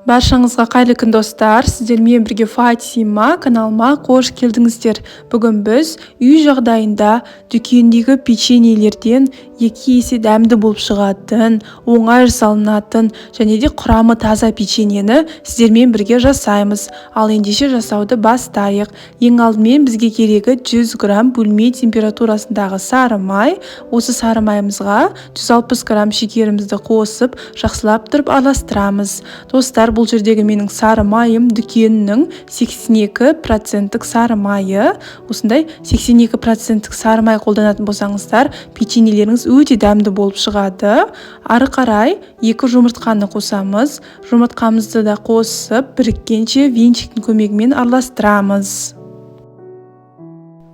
Баршаңызға қайырлы күн достар, сіздермен бірге Фатима каналыма қош келдіңіздер. Бүгін біз үй жағдайында дүкендегі печеньелерден 2 есе дәмді болып шығатын, оңай жасалынатын және де құрамы таза печеньені сіздермен бірге жасаймыз. Ал ендеше жасауды бастайық. Ең алдымен бізге керегі 100 грамм бөлме температурасындағы сары май. Осы сары майымызға 160 грамм шекерімізді қосып, жақсылап тұрып араластырамыз. Достар, бұл жердегі менің сары майым дүкеннің 82% сары майы. Осындай 82% сары май қолданатын болсаңыздар, печеньелеріңіз өте дәмді болып шығады. Ары қарай 2 жұмыртқаны қосамыз. Жұмыртқамызды да қосып, біріккенше венчиктің көмегімен араластырамыз.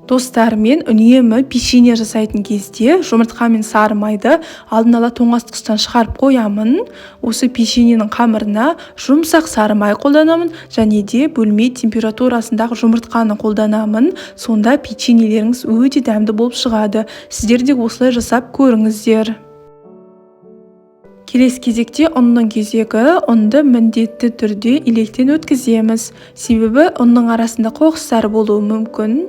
Достар, мен үнемі печенье жасайтын кезде жұмыртқа мен сары майды алдын ала тоңазытқыштан шығарып қоямын. Осы печеньенің қамырына жұмсақ сары май қолданамын және де бөлме температурасындағы жұмыртқаны қолданамын. Сонда печеньелеріңіз өте дәмді болып шығады. Сіздер де осылай жасап көріңіздер. Келесі кезекте ұнның кезегі. Ұнды міндетті түрде електен өткіземіз. Себебі ұнның арасында қоқыстар болуы мүмкін.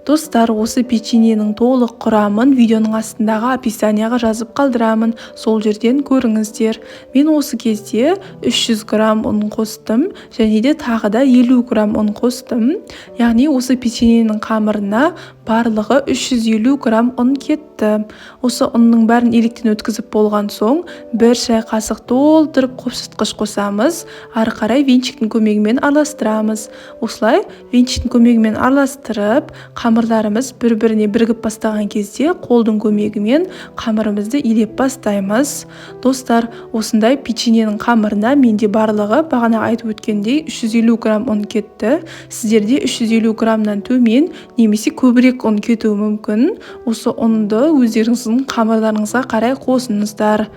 Достар, осы печеньенің толық құрамын видеоның астындағы описанияға жазып қалдырамын. Сол жерден көріңіздер. Мен осы кезде 300 грамм ұн қостым және де тағы да 50 грамм ұн қостым. Яғни осы печеньенің қамырына барлығы 350 грамм ұн кетті. Осы ұнның бәрін електен өткізіп болған соң, 1 шай қасық толтырып қопсытқыш қосамыз. Ары қарай венчиктің көмегімен араластырамыз. Осылай венчиктің көмегімен араластырып, қамырларымыз бір-біріне бірігіп бастаған кезде қолдың көмегімен қамырымызды илеп бастаймыз. Достар, осындай печеньенің қамырына менде барлығы бағана айтып өткендей 350 грамм ұн кетті. Сіздерде 350 граммнан төмен немесе көбірек ұн кетуі мүмкін. Осы ұнды өздеріңіздің қамырларыңызға қарай қосыңыздар.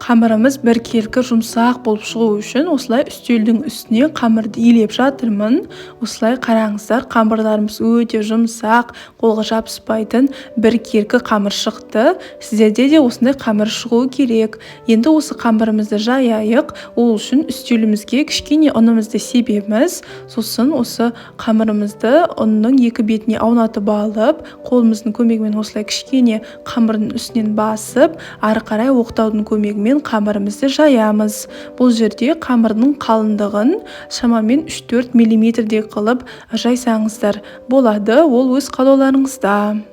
Қамырымыз біркелкі жұмсақ болып шығу үшін осылай үстелдің үстіне қамырды илеп жатырмын. Осылай қараңыздар, қамырларымыз өте жұмсақ, қолға жабыспайтын біркелкі қамыр шықты. Сіздерде де осындай қамыр шығуы керек. Енді осы қамырымызды жаяйық. Ол үшін үстелімізге кішкене ұнымызды себеміз. Сосын осы қамырымызды ұнның екі бетіне аунатып алып, қолымыздың көмегімен осылай кішкене қамырдың үстінен басып, ары қарай оқтаудың көмегімен қамырымызды жаямыз. Бұл жерде қамырдың қалыңдығын шамамен 3-4 мм қылып жайсаңыздар болады. Ол өз қалауларыңызда.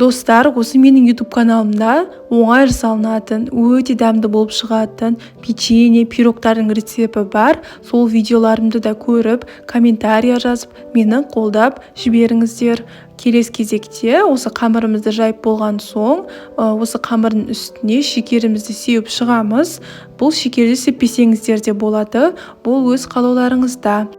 Достар, осы менің YouTube каналымда оңай жасалынатын, өте дәмді болып шығатын печенье, пирогтардың рецепті бар. Сол видеоларымды да көріп, комментария жазып, мені қолдап жіберіңіздер. Келесі кезекте осы қамырымызды жайып болған соң, осы қамырдың үстіне шекерімізді сеуіп шығамыз. Бұл шекерді сеппесеңіздер де болады. Бұл өз қалауларыңызда.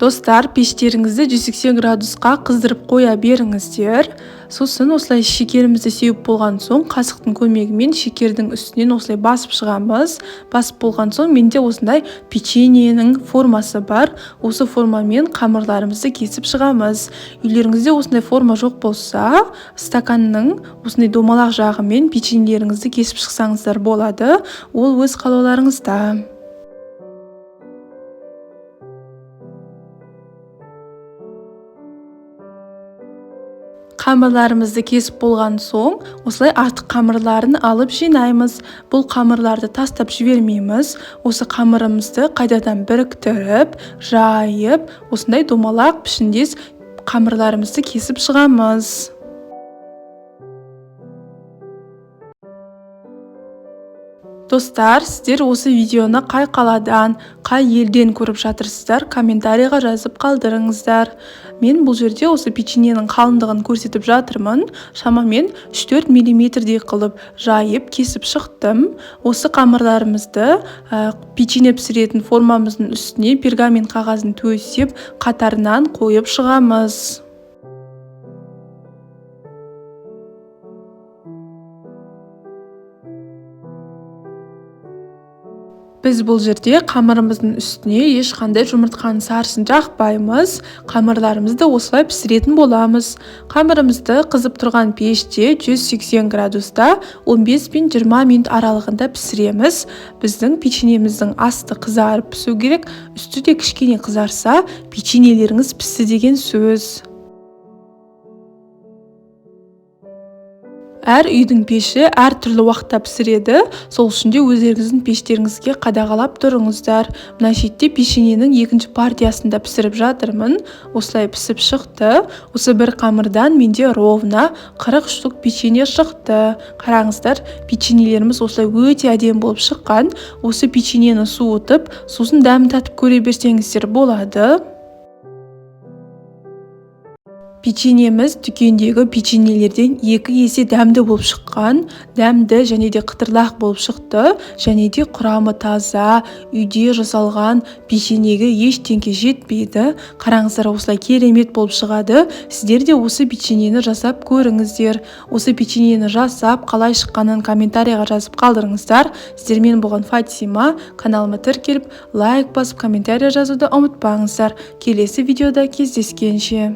Достар, пештеріңізді 180 градусқа қыздырып қоя беріңіздер. Сосын осылай шекерімізді сеуіп болған соң, қасықтың көмегімен шекердің үстінен осылай басып шығамыз. Басып болған соң, менде осындай печеньенің формасы бар. Осы формамен қамырларымызды кесіп шығамыз. Үйлеріңізде осындай форма жоқ болса, стаканның осындай домалақ жағымен печеньелеріңізді кесіп шықсаңыздар болады. Ол өз қалауларыңызда. Қамырларымызды кесіп болған соң, осылай артық қамырларын алып жинаймыз. Бұл қамырларды тастап жібермейміз. Осы қамырымызды қайтадан біріктіріп, жайып, осындай домалақ пішіндес қамырларымызды кесіп шығамыз. Достар, сіздер осы видеоны қай қаладан, қай елден көріп жатырсыздар, комментарийға жазып қалдырыңыздар. Мен бұл жерде осы печеньенің қалыңдығын көрсетіп жатырмын. Шамамен 3-4 мм қылып жайып, кесіп шықтым. Осы қамырларымызды печенье пісіретін формамыздың үстіне пергамент қағазын төсеп, қатарынан қойып шығамыз. Біз бұл жерде қамырымыздың үстіне ешқандай жұмыртқаның сарысын жақпаймыз. Қамырларымызды осылай пісіретін боламыз. Қамырымызды қызып тұрған пеште 180 градуста 15 пен 20 минут аралығында пісіреміз. Біздің печеньеміздің асты қызарып пісу керек, үсті де кішкене қызарса, печеньелеріңіз пісті деген сөз. Әр үйдің пеші әр түрлі уақытта пісіреді. Сол үшін де өздеріңіздің пештеріңізге қадағалап тұрыңыздар. Мына шетте печеньенің екінші партиясында пісіріп жатырмын. Осылай пісіп шықты. Осы бір қамырдан менде ровно 40 штук печенье шықты. Қараңыздар, печеньелеріміз осылай өте әдемі болып шыққан. Осы печеньені суытып, сосын дәмін татып көре берсеңіздер болады. Печеньеміз дүкендегі печеньелерден 2 есе дәмді болып шыққан. Дәмді және де қытырлақ болып шықты. Және де құрамы таза, үйде жасалған печеньеге ештеңке жетпейді. Қараңыздар, осылай керемет болып шығады. Сіздер де осы печеньені жасап көріңіздер. Осы печеньені жасап, қалай шыққанын комментарийға жазып қалдырыңыздар. Сіздермен болған Фатима. Каналыма тіркеліп, лайк басып, комментарий жазуды ұмытпаңыздар. Келесі видеода кездескенше.